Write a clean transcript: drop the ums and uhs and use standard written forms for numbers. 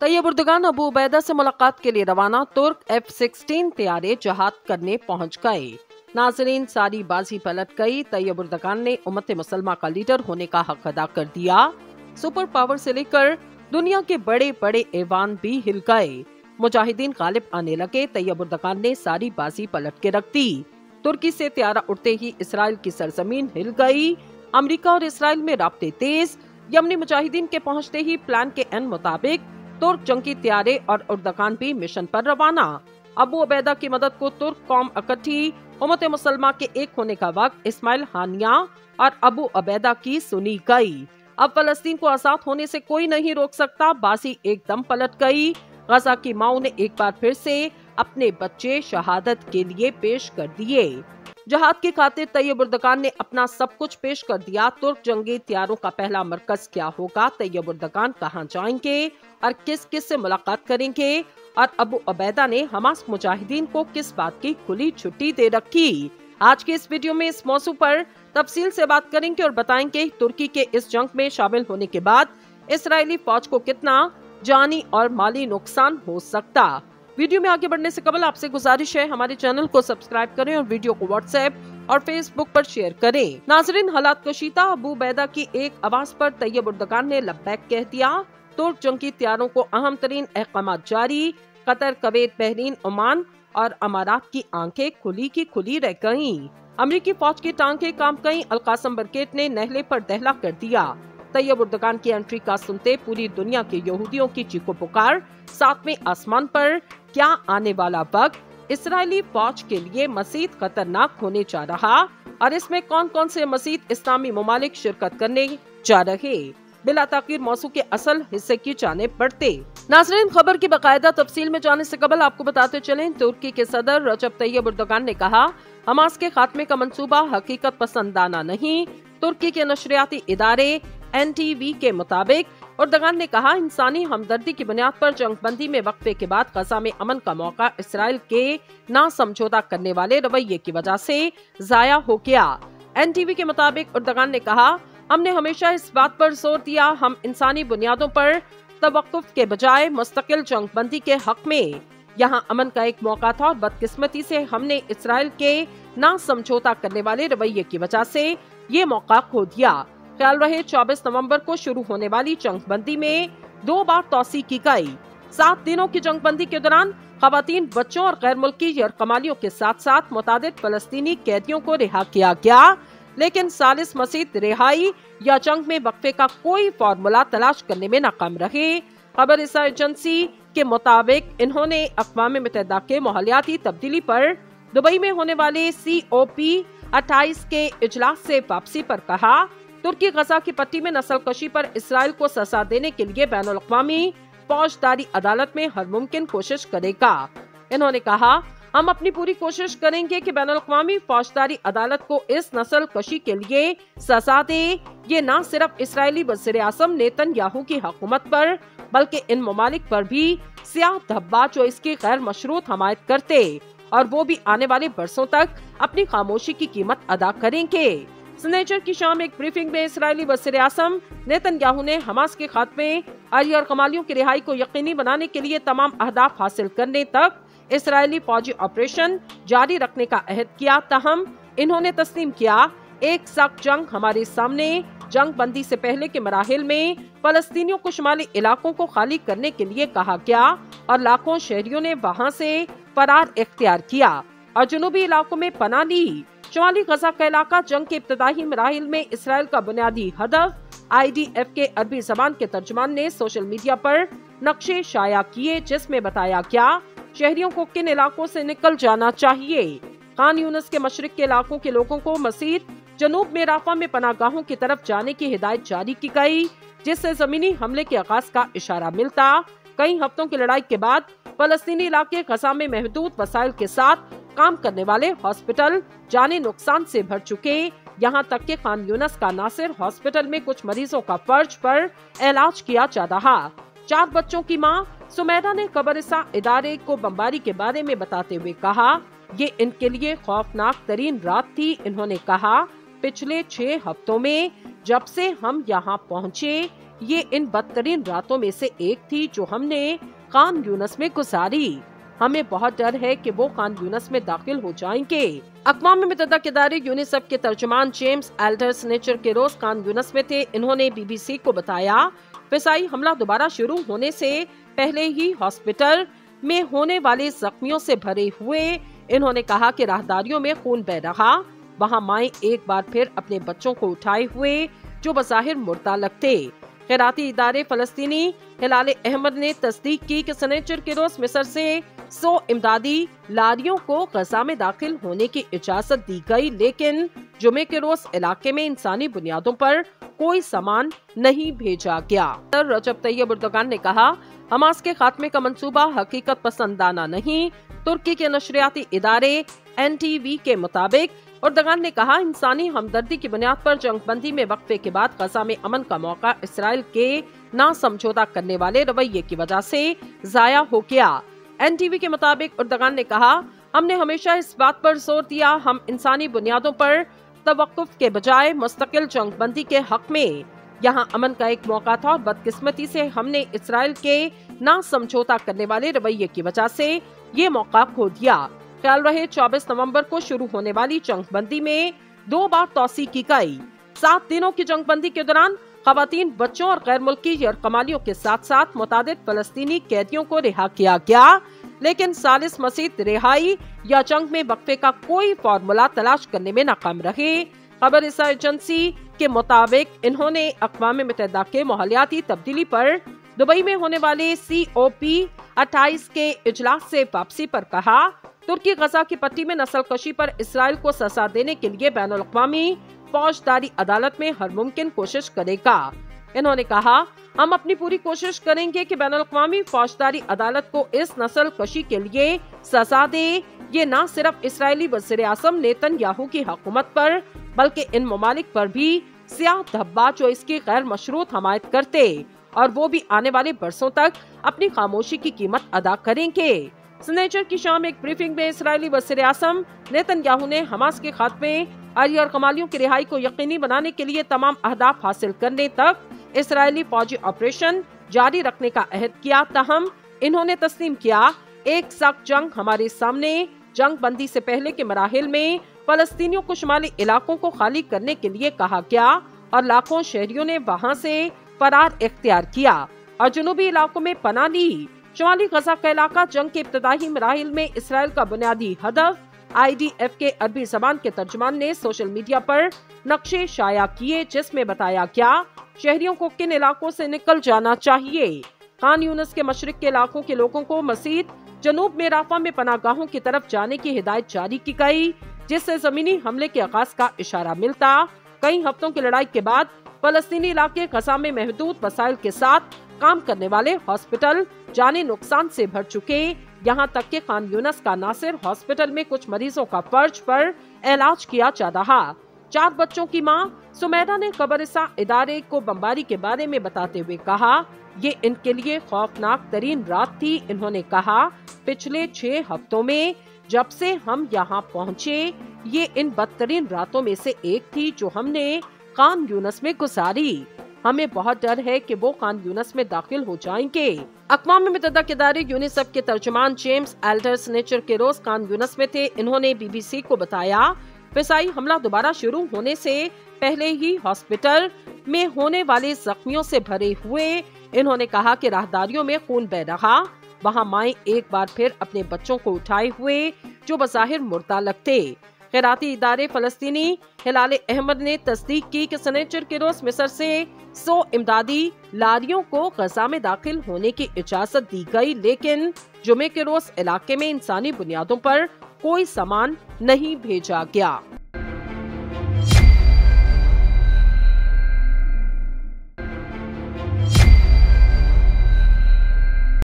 तैयब उर्दगान अबू उबैदा से मुलाकात के लिए रवाना। तुर्क F-16 तैयारे जहाद करने पहुंच गए। नाजरीन, सारी बाजी पलट गई। तैयब उर्दगान ने उम्मत मुसलमा का लीडर होने का हक अदा कर दिया। सुपर पावर से लेकर दुनिया के बड़े बड़े ऐवान भी हिल गए। मुजाहिदीन गालिब आने लगे। तैयब उर्दगान ने सारी बाजी पलट के रख दी। तुर्की से त्यारा उड़ते ही इसराइल की सरजमीन हिल गई। अमेरिका और इसराइल में राब्ते तेज। यमनी मुजाहिदीन के पहुंचते ही प्लान के एन मुताबिक तुर्क जंगी त्यारे और उर्दगान भी मिशन पर रवाना। अबू उबैदा की मदद को तुर्क कौम इकट्ठी। उम्मत मुसलमा के एक होने का वक्त इस्माइल हानिया और अबू उबैदा की सुनी गई। अब फलस्तीन को आजाद होने से कोई नहीं रोक सकता। बाजी एकदम पलट गई। गजा की माओ ने एक बार फिर से अपने बच्चे शहादत के लिए पेश कर दिए। जहाद की खातिर तैयब उर्दगान ने अपना सब कुछ पेश कर दिया। तुर्क जंगी त्यारों का पहला मरकज क्या होगा, तैयब उर्दगान कहां जाएंगे और किस किस से मुलाकात करेंगे, और अबू उबैदा ने हमास मुजाहिदीन को किस बात की खुली छुट्टी दे रखी। आज के इस वीडियो में इस मौजू पर तफसील से बात करेंगे और बताएंगे तुर्की के इस जंग में शामिल होने के बाद इसराइली फौज को कितना जानी और माली नुकसान हो सकता। वीडियो में आगे बढ़ने से कबल आपसे गुजारिश है, हमारे चैनल को सब्सक्राइब करें और वीडियो को व्हाट्सएप और फेसबुक पर शेयर करें। नाजरीन, हालात कशीदा। अबू उबैदा की एक आवाज पर तैयब उर्दगान ने लब्बैक कह दिया। तुर्क जंगी त्यारों को अहम तरीन अहकामात जारी। कतर, कुवैत, बहरीन, ओमान और अमारात की आंखें खुली की खुली रह गईं। अमेरिकी फौज की टांगें कांप गईं। अल-कासम ब्रिगेड ने नहले पर दहला कर दिया। तैयब उर्दगान की एंट्री का सुनते पूरी दुनिया के यहूदियों की चीखो पुकार। सातवें आसमान पर क्या आने वाला वक्त इसराइली फौज के लिए मजीद खतरनाक होने जा रहा, और इसमें कौन कौन से मजीद इस्लामी ममालिक शिरकत करने जा रहे, बिला ताकीर मौजू के असल हिस्से की जानिब बढ़ते। नाज़रीन, खबर की बाकायदा तफसील में जाने से कबल आपको बताते चलें, तुर्की के सदर रजब तैयब उर्दगान ने कहा, हमास के खात्मे का मंसूबा हकीकत पसंदाना नहीं। तुर्की के नशरियाती इदारे NTV के मुताबिक उर्दगान ने कहा, इंसानी हमदर्दी की बुनियाद पर जंगबंदी में वक्फे के बाद गजा में अमन का मौका इसराइल के ना समझौता करने वाले रवैये की वजह से जाया हो गया। NTV के मुताबिक उर्दगान ने कहा, हमने हमेशा इस बात पर जोर दिया, हम इंसानी बुनियादों पर तवक्कुफ के बजाय मुस्तकिल जंगबंदी के हक में। यहाँ अमन का एक मौका था और बदकिस्मती से हमने इसराइल के ना समझौता करने वाले रवैये की वजह से ये मौका खो दिया। ख्याल रहे 24 नवंबर को शुरू होने वाली जंगबंदी में 2 बार तौसी की गई। 7 दिनों की जंगबंदी के दौरान खवातीन, बच्चों और गैर मुल्की यरकमालियों के साथ साथ मुतादिद फलस्तीनी कैदियों को रिहा किया गया, लेकिन सालिस मजीद रिहाई या जंग में वक्फे का कोई फार्मूला तलाश करने में नाकाम रहे। खबर एजेंसी के मुताबिक इन्होंने अक़वाम मुत्तहिदा के माहौलियाती तब्दीली पर दुबई में होने वाले COP28 के इजलास से वापसी पर कहा, तुर्की गजा की पट्टी में नस्लकशी पर इसराइल को सजा देने के लिए बैनुल अक़वामी फौजदारी अदालत में हर मुमकिन कोशिश करेगा। इन्होंने कहा, हम अपनी पूरी कोशिश करेंगे कि बैनुल अक़वामी फौजदारी अदालत को इस नस्लकशी के लिए सजा दे। ये न सिर्फ इसराइली वज़ीर-ए-आज़म नेतन्याहू की हुकूमत पर, बल्कि इन ममालिक पर भी सियाह धब्बा जो इसकी गैर मशरूत हमायत करते, और वो भी आने वाले बरसों तक अपनी खामोशी की कीमत अदा करेंगे। शनिचर की शाम एक ब्रीफिंग में इसराइली वज़ीर-ए-आज़म नेतन्याहू ने हमास के खात्मे और यरकमालियों की रिहाई को यकीनी बनाने के लिए तमाम अहदाफ हासिल करने तक इसराइली फौजी ऑपरेशन जारी रखने का अहद किया। ताहम इन्होंने तस्लीम किया, एक सख्त जंग हमारे सामने। जंग बंदी से पहले के मराहिल में फलस्तीनियों को शुमाली इलाकों को खाली करने के लिए कहा गया और लाखों शहरियों ने वहां से फरार इख्तियार किया और जुनूबी इलाकों में पनाह ली। शुमाली गजा का इलाका जंग के इब्तदाई मराहिल में इसराइल का बुनियादी हदफ। IDF के अरबी जबान के तर्जुमान ने सोशल मीडिया पर नक्शे शाया किए, जिसमें बताया गया शहरियों को किन इलाकों से निकल जाना चाहिए। खान यूनिस के मशरिक के इलाकों के लोगों को मजीद जनूब में राफा में पनागाहों की तरफ जाने की हिदायत जारी की गई, जिससे जमीनी हमले के आगाज का इशारा मिलता। कई हफ्तों की लड़ाई के बाद फलस्तीनी इलाके गजा में महदूद वसाइल के साथ काम करने वाले हॉस्पिटल जाने नुकसान से भर चुके। यहाँ तक कि खान यूनिस का नासिर हॉस्पिटल में कुछ मरीजों का फर्श पर इलाज किया जा रहा। 4 बच्चों की मां सुमैरा ने कब्रिस्तान इदारे को बमबारी के बारे में बताते हुए कहा, ये इनके लिए खौफनाक तरीन रात थी। इन्होंने कहा, पिछले 6 हफ्तों में जब से हम यहाँ पहुँचे ये इन बदतरीन रातों में से एक थी जो हमने खान यूनस में गुजारी। हमें बहुत डर है कि वो खान यूनस में दाखिल हो जाएंगे। अक़वाम मुत्तहिदा के इदारे यूनिसेफ के तर्जुमान जेम्स एल्डर्स नेचर के रोज खान यूनस में थे। इन्होंने BBC को बताया, फिज़ाई हमला दोबारा शुरू होने से पहले ही हॉस्पिटल में होने वाले जख्मियों से भरे हुए इन्होंने कहा कि राहदारियों में खून बह रहा। वहाँ माएं एक बार फिर अपने बच्चों को उठाए हुए जो बज़ाहिर मुर्दा लगते। खैराती इदारे फ़लस्तीनी हिलाल अहमद ने तस्दीक की कि सनेचर के रोज मिस्र से 100 इमदादी लारियों को गजा में दाखिल होने की इजाजत दी गई, लेकिन जुमे के रोज इलाके में इंसानी बुनियादों पर कोई सामान नहीं भेजा गया। रजब तैयब एर्दोगान ने कहा, हमास के खात्मे का मंसूबा हकीकत पसंदाना नहीं। तुर्की के नशरियाती इदारे NTV के मुताबिक एर्दोगान ने कहा, इंसानी हमदर्दी की बुनियाद पर जंगबंदी में वक्फे के बाद गजा में अमन का मौका इसराइल के ना समझौता करने वाले रवैये की वजह से जाया हो गया। NTV के मुताबिक एर्दोगान ने कहा, हमने हमेशा इस बात पर जोर दिया, हम इंसानी बुनियादों पर तवक्कुफ के बजाय मुस्तकिल जंगबंदी के हक में। यहाँ अमन का एक मौका था और बदकिस्मती से हमने इसराइल के ना समझौता करने वाले रवैये की वजह से ये मौका खो दिया। ख्याल रहे 24 नवंबर को शुरू होने वाली जंगबंदी में 2 बार तौसी की गई। 7 दिनों की जंगबंदी के दौरान खवातीन, बच्चों और गैर मुल्की यरकमालियों के साथ साथ मुतादिद फलस्तीनी कैदियों को रिहा किया गया, लेकिन सालिस मसीह रिहाई या जंग में वक्फे का कोई फॉर्मूला तलाश करने में नाकाम रहे। खबर रसा एजेंसी के मुताबिक इन्होंने अक़वाम मुत्तहिदा के माहौलियाती तब्दीली पर दुबई में होने वाले COP28 के इजलास से वापसी पर कहा, तुर्की गजा की पट्टी में नस्ल कशी पर इसराइल को सजा देने के लिए बैनुल अक़वामी फौजदारी अदालत में हर मुमकिन कोशिश करेगा। इन्होंने कहा, हम अपनी पूरी कोशिश करेंगे कि बैनुल अक़वामी फौजदारी अदालत को इस नस्ल कशी के लिए सजा दे। ये न सिर्फ इसराइली वज़ीर आज़म नेतन्याहू की हुकूमत पर बल्कि इन ममालिक पर भी स्याह धब्बा जो इसकी गैर मशरूत हमायत करते, और वो भी आने वाले बरसों तक अपनी खामोशी की कीमत अदा करेंगे। सनेचर की शाम एक ब्रीफिंग में इसराइली वज़ीर आज़म नेतन्याहू ने हमास के खात्मे और यरकमालियों की रिहाई को यकीनी बनाने के लिए तमाम अहदाफ हासिल करने तक इसराइली फौजी ऑपरेशन जारी रखने का अहद किया। ताहम इन्होंने तस्लीम किया, एक सख्त जंग हमारे सामने। जंग बंदी से पहले के मराहिल में फलस्तीनियों को शुमाली इलाकों को खाली करने के लिए कहा गया और लाखों शहरियों ने वहां से फरार इख्तियार किया और जुनूबी इलाकों में पनाह ली। शुमाली गजा का इलाका जंग के इब्तदाई मराहिल में इसराइल का बुनियादी हदफ। IDF के अरबी जबान के तर्जुमान ने सोशल मीडिया पर नक्शे शाया किए जिसमें बताया गया शहरियों को किन इलाकों से निकल जाना चाहिए। खान यूनस के मशरिक के इलाकों के लोगों को मजीद जनूब में राफा में पनाहगाहों की तरफ जाने की हिदायत जारी की गई, जिससे जमीनी हमले के आगाज का इशारा मिलता। कई हफ्तों की लड़ाई के बाद फलस्तीनी इलाके गजा में महदूद वसाइल के साथ काम करने वाले हॉस्पिटल जाने नुकसान से भर चुके। यहाँ तक कि खान यूनस का नासिर हॉस्पिटल में कुछ मरीजों का फर्श पर इलाज किया जा रहा। 4 बच्चों की मां सुमैरा ने खबरसा इदारे को बमबारी के बारे में बताते हुए कहा, ये इनके लिए खौफनाक तरीन रात थी। इन्होंने कहा, पिछले 6 हफ्तों में जब से हम यहाँ पहुँचे, ये इन बदतरीन रातों में से एक थी जो हमने खान यूनस में गुजारी। हमें बहुत डर है कि वो खान यूनस में दाखिल हो जाएंगे। अक़वाम मुत्तहिदा के इदारे यूनिसेफ के तर्जुमान जेम्स एल्डर्स नेचर के रोज खान यूनस में थे। इन्होंने BBC को बताया, फिज़ाई हमला दोबारा शुरू होने से पहले ही हॉस्पिटल में होने वाले जख्मियों से भरे हुए इन्होंने कहा कि राहदारियों में खून बह रहा। वहाँ माएं एक बार फिर अपने बच्चों को उठाए हुए जो बज़ाहिर मुर्दा लगते। खैराती इदारे फलस्तीनी हिलाल अहमद ने तस्दीक की कि सनेचर के रोज मिस्र से 100 इमदादी लारियों को गजा में दाखिल होने की इजाजत दी गई, लेकिन जुमे के रोज इलाके में इंसानी बुनियादों पर कोई सामान नहीं भेजा गया।